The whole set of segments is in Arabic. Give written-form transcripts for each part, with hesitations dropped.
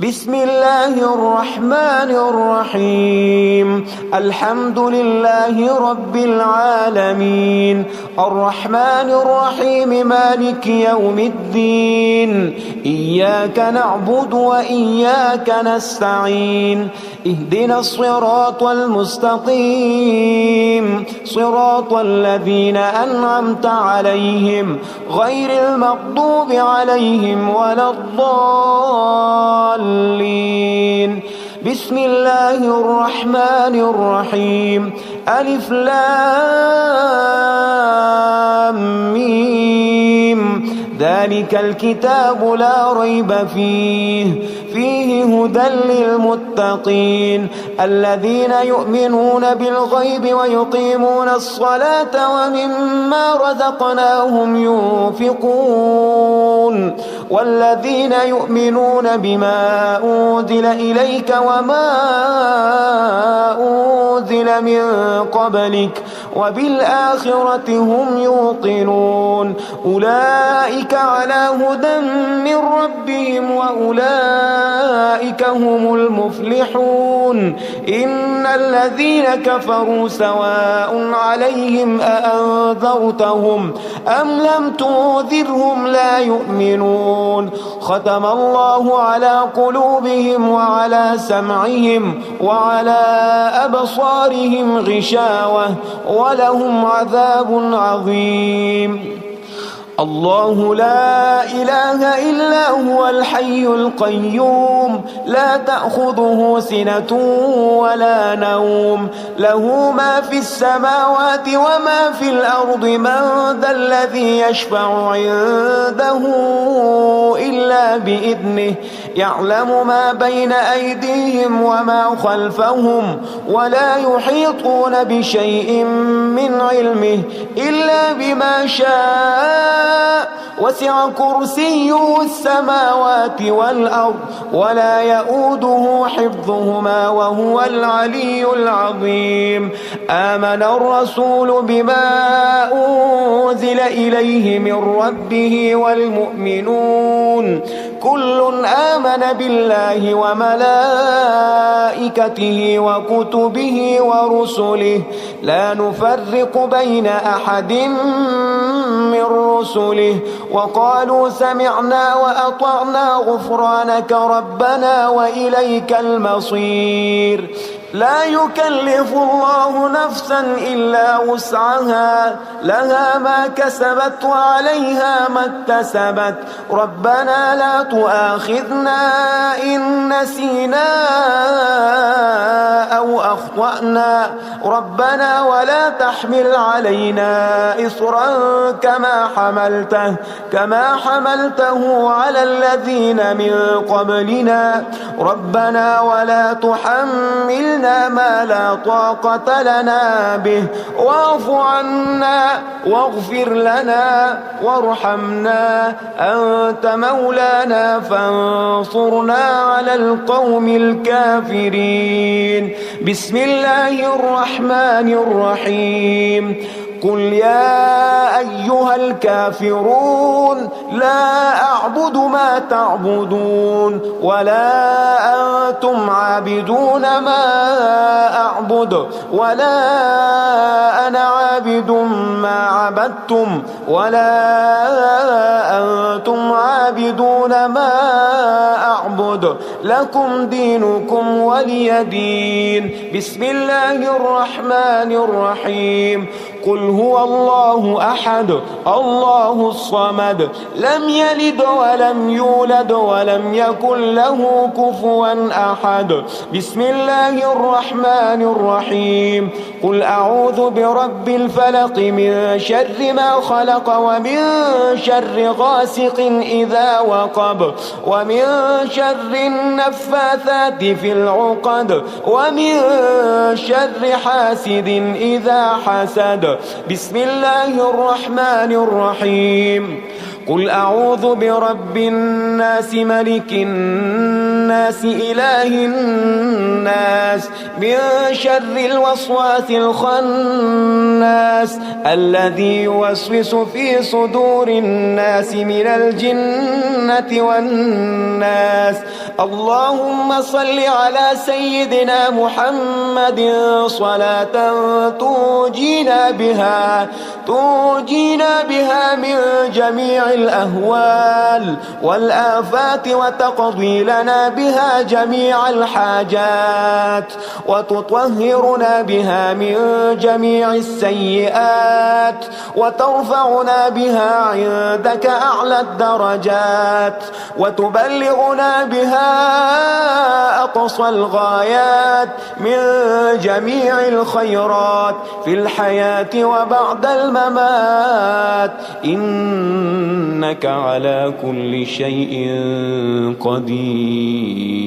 بسم الله الرحمن الرحيم. الحمد لله رب العالمين، الرحمن الرحيم، مالك يوم الدين. إياك نعبد وإياك نستعين، اهدنا الصراط المستقيم، صراط الذين أنعمت عليهم غير المغضوب عليهم ولا الضالين. بسم الله الرحمن الرحيم. ألف لام ميم. ذلك الكتاب لا ريب فيه هدى للمتقين الذين يؤمنون بالغيب ويقيمون الصلاة ومما رزقناهم ينفقون والذين يؤمنون بما أنزل إليك وما أنزل من قبلك وبالآخرة هم يوقنون. أولئك على هدى من ربهم وأولئك هم المفلحون. إن الذين كفروا سواء عليهم أأنذرتهم أم لم تنذرهم لا يؤمنون. ختم الله على قلوبهم وعلى سمعهم وعلى أبصارهم غشاوة ولهم عذاب عظيم. الله لا إله إلا هو الحي القيوم، لا تأخذه سنة ولا نوم، له ما في السماوات وما في الأرض. من ذا الذي يشفع عنده إلا بإذنه، يعلم ما بين أيديهم وما خلفهم ولا يحيطون بشيء من علمه إلا بما شاء. وسع كرسيه السماوات والأرض ولا يؤوده حفظهما وهو العلي العظيم. آمن الرسول بما أنزل إليه من ربه والمؤمنون كل آمن بالله وملائكته وكتبه ورسله لا نفرق بين أحد من رسله وقالوا سمعنا وأطعنا غفرانك ربنا وإليك المصير. لا يكلف الله نفسا إلا وسعها، لها ما كسبت وعليها ما اكتسبت. ربنا لا تؤاخذنا إن نسينا أو أخطأنا، ربنا ولا تحمل علينا إصرا كما حملته على الذين من قبلنا. ربنا ولا تحملنا ما لا طاقة لنا به واعف عنا واغفر لنا وارحمنا، أنت مولانا فانصرنا على القوم الكافرين. بسم الله الرحمن الرحيم. قل يا أيها الكافرون لا أعبد ما تعبدون ولا أنتم عابدون ما أعبد ولا أنا عابد ما عبدتم ولا أنتم عابدون ما أعبد، لكم دينكم ولي دين. بسم الله الرحمن الرحيم. قل هو الله أحد الله الصمد لم يلد ولم يولد ولم يكن له كفوا أحد. بسم الله الرحمن الرحيم. قل أعوذ برب الفلق من شر ما خلق ومن شر غاسق إذا وقب ومن شر النفاثات في العقد ومن شر حاسد إذا حسد. بسم الله الرحمن الرحيم. قل أعوذ برب الناس ملك الناس الناس إله الناس من شر الوسواس الخناس الذي يوسوس في صدور الناس من الجنة والناس. اللهم صل على سيدنا محمد صلاة تنجينا بها من جميع الأهوال والآفات وتقضي لنا بها جميع الحاجات وتطهرنا بها من جميع السيئات وترفعنا بها عندك أعلى الدرجات وتبلغنا بها أقصى الغايات من جميع الخيرات في الحياة وبعد الممات، إنك على كل شيء قدير.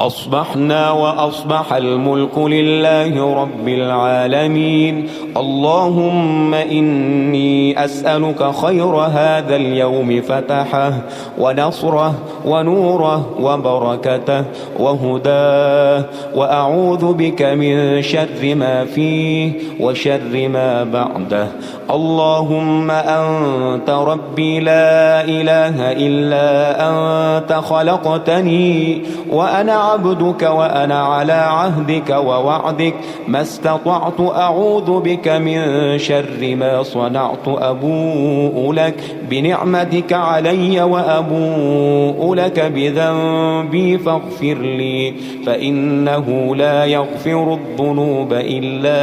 أصبحنا وأصبح الملك لله رب العالمين. اللهم إني أسألك خير هذا اليوم فتحه ونصره ونوره وبركته وهداه، وأعوذ بك من شر ما فيه وشر ما بعده. اللهم أنت ربي لا إله إلا أنت، خلقتني وأنا عبدك وأنا على عهدك ووعدك ما استطعت. أعوذ بك من شر ما صنعت. أبوء لك بنعمتك علي وأبوء لك بذنبي فاغفر لي، فإنه لا يغفر الذنوب إلا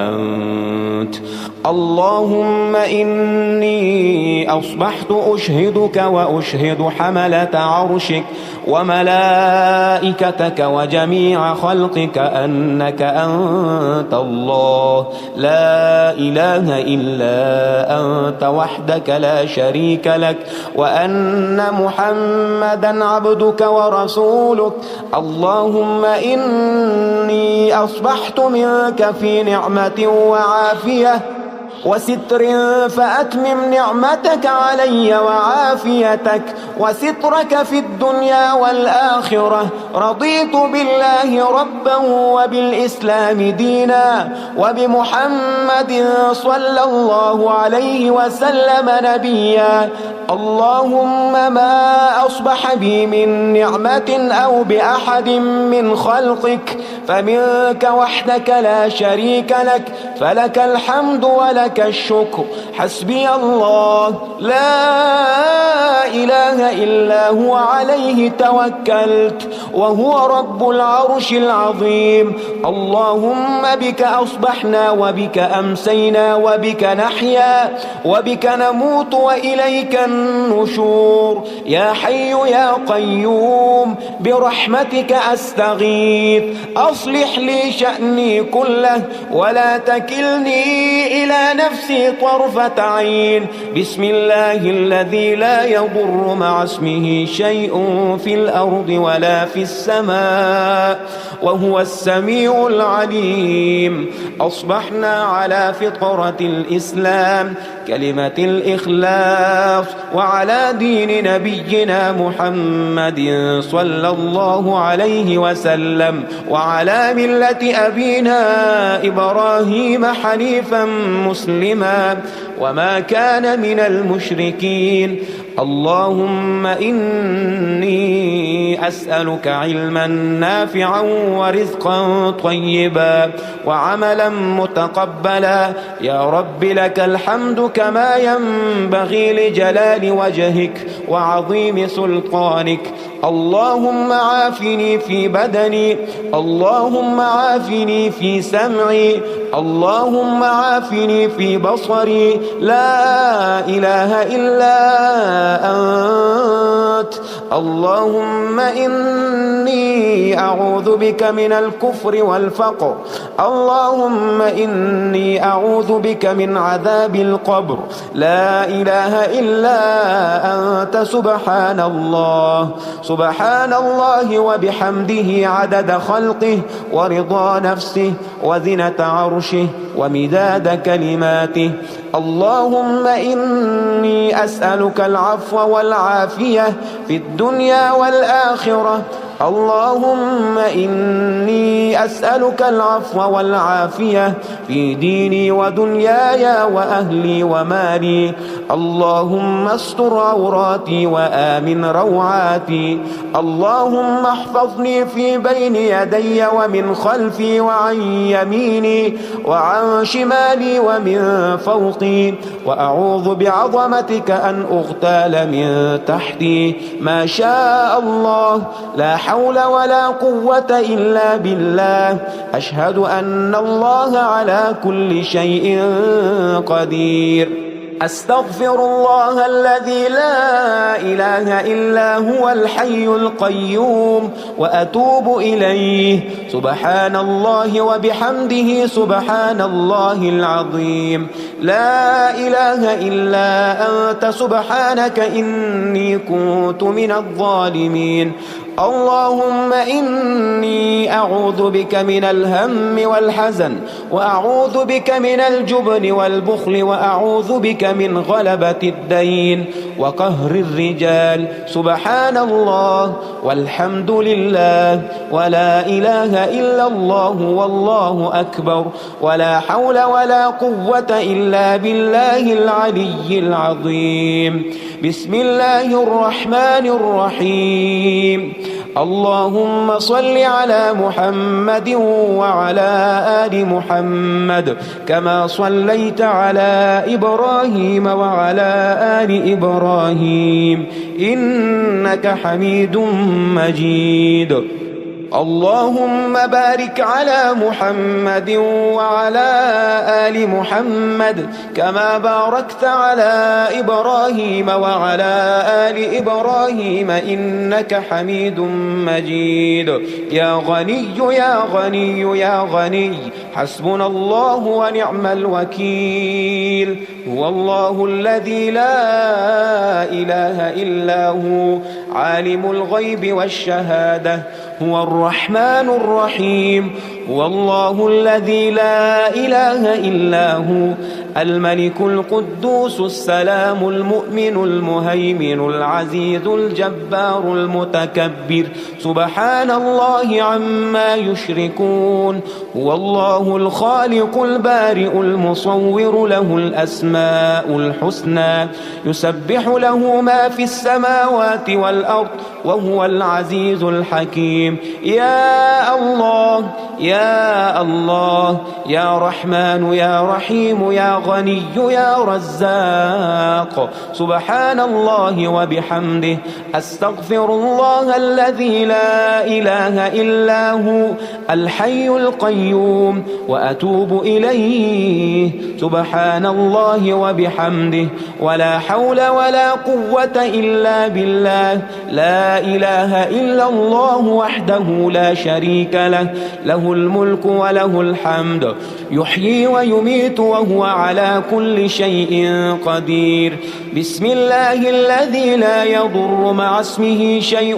أنت. اللهم إني أصبحت أشهدك وأشهد حملة عرشك وملائكتك وجميع خلقك أنك أنت الله لا إله إلا أنت وحدك لا شريك لك، وأن محمدا عبدك ورسولك. اللهم إني أصبحت منك في نعمة وعافية وستر، فأتمم نعمتك علي وعافيتك وسترك في الدنيا والآخرة. رضيت بالله ربا وبالإسلام دينا وبمحمد صلى الله عليه وسلم نبيا. اللهم ما أصبح بي من نعمة أو بأحد من خلقك فمنك وحدك لا شريك لك، فلك الحمد ولك الشكر. حسبي الله لا إله إلا هو عليه توكلت وهو رب العرش العظيم. اللهم بك أصبحنا وبك أمسينا وبك نحيا وبك نموت وإليك النشور. يا حي يا قيوم برحمتك أستغيث، أصلح لي شأني كله ولا تكلني إلى نفسي طرفة عين. بسم الله الذي لا يضر مع اسمه شيء في الأرض ولا في السماء وهو السميع العليم. أصبحنا على فطرة الإسلام كلمة الإخلاص وعلى دين نبينا محمد صلى الله عليه وسلم وعلى ملة أبينا إبراهيم حنيفا مسلما وما كان من المشركين. اللهم إني أسألك علما نافعا ورزقا طيبا وعملا متقبلا. يا رب لك الحمد كما ينبغي لجلال وجهك وعظيم سلطانك. اللهم عافني في بدني، اللهم عافني في سمعي، اللهم عافني في بصري. لا إله إلا أنت. اللهم إني أعوذ بك من الكفر والفقر. اللهم إني أعوذ بك من عذاب القبر. لا إله إلا أنت. سبحان الله سبحان الله وبحمده عدد خلقه ورضا نفسه وزنة عرشه ومداد كلماته. اللهم إني أسألك العفو والعافية في الدنيا والآخرة. اللهم إني أسألك العفو والعافية في ديني ودنياي وأهلي ومالي. اللهم استر عوراتي وآمن روعاتي. اللهم احفظني في بين يدي ومن خلفي وعن يميني وعن شمالي ومن فوقي، وأعوذ بعظمتك أن أغتال من تحتي. ما شاء الله، لا حول ولا قوة إلا بالله. أشهد أن الله على كل شيء قدير. أستغفر الله الذي لا إله إلا هو الحي القيوم وأتوب إليه. سبحان الله وبحمده سبحان الله العظيم. لا إله إلا أنت سبحانك إني كنت من الظالمين. اللهم إني أعوذ بك من الهم والحزن، وأعوذ بك من الجبن والبخل، وأعوذ بك من غلبة الدين وقهر الرجال. سبحان الله والحمد لله ولا إله إلا الله والله أكبر، ولا حول ولا قوة إلا بالله العلي العظيم. بسم الله الرحمن الرحيم. اللهم صل على محمد وعلى آل محمد كما صليت على إبراهيم وعلى آل إبراهيم إنك حميد مجيد. اللهم بارك على محمد وعلى آل محمد كما باركت على إبراهيم وعلى آل إبراهيم إنك حميد مجيد. يا غني يا غني يا غني، حسبنا الله ونعم الوكيل. هو الله الذي لا إله إلا هو، عالم الغيب والشهادة، هو الرحمن الرحيم. هو الله الذي لا إله إلا هو، الملك القدوس السلام المؤمن المهيمن العزيز الجبار المتكبر. سبحان الله عما يشركون. هو الله الخالق البارئ المصور، له الأسماء الحسنى، يسبح له ما في السماوات والأرض، وهو العزيز الحكيم. يا الله يا الله، يا رحمن يا رحيم، يا غني يا رزاق. سبحان الله وبحمده. أستغفر الله الذي لا إله إلا هو، الحي القيوم، وأتوب إليه. سبحان الله وبحمده، ولا حول ولا قوة إلا بالله. لا إله إلا الله وحده لا شريك له، له الملك وله الحمد، يحيي ويميت وهو على كل شيء قدير. بسم الله الذي لا يضر مع اسمه شيء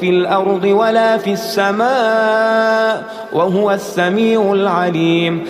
في الأرض ولا في السماء، وهو السميع العليم.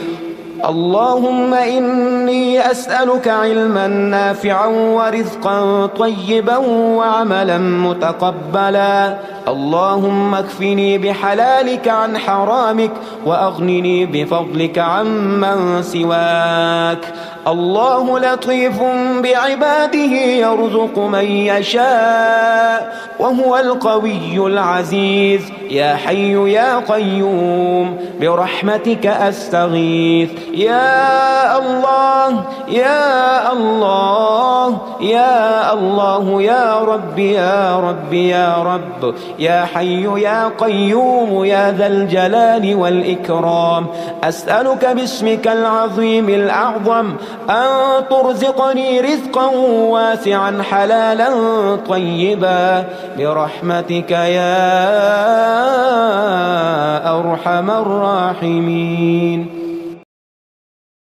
اللهم إني أسألك علما نافعا ورزقا طيبا وعملا متقبلا. اللهم اكفني بحلالك عن حرامك، وأغنني بفضلك عمن سواك. الله لطيف بعباده يرزق من يشاء، وهو القوي العزيز. يا حي يا قيوم برحمتك أستغيث. يا الله يا الله يا الله، يا رب يا رب يا رب، يا حي يا قيوم يا ذا الجلال والإكرام. أسألك باسمك العظيم الأعظم أن ترزقني رزقا واسعا حلالا طيبا برحمتك يا أرحم الراحمين.